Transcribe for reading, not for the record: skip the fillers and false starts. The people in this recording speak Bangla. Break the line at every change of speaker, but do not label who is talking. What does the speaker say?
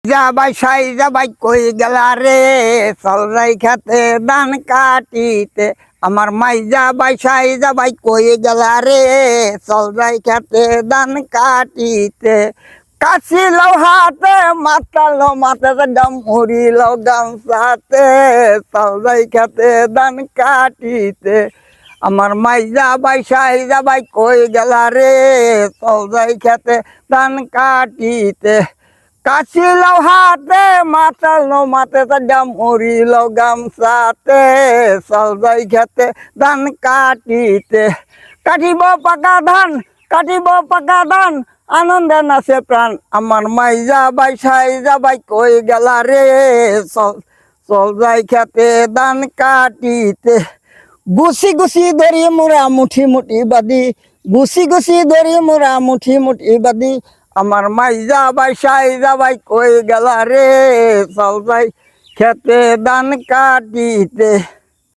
যাবাই সাই যাবাই কই গেলা রে চল যাই খেতে ধান কাটিতে। আমার মাই যাবাই সাই যাবাই কই গেলা রে চল যাই খেতে ধান কাটিতে। কাশি লও হাতে মাতালো মাথাতে ডামুরি লও গামছাতে চল যাই খেতে ধান কাটিতে। আমার মাই যাবাই সাই যাবাই কই গেলা রে চল যাই খেতে ধান কাটিতে। কাশি লও হাতে মাতালো মাথাতে ডামুরি লও গামছাতে চল যাই খেতে ধান কাটিতে। কাটিব পাকা ধান কাটিব পাকা ধান আনন্দে নাচে প্রাণ। আমার মাই যাবাই সাই যাবাই কই গেলা রে চল চল যাই খেতে ধান কাটিতে। গুছি গুছি ধরি মোরা মুঠি মুঠি বাদি গুছি গুছি ধরি মোরা মুঠি মুঠি বাদি। আমার মাই যাবাই সাই যাবাই কই গেলা রে চল যাই খেতে ধান কাটিতে।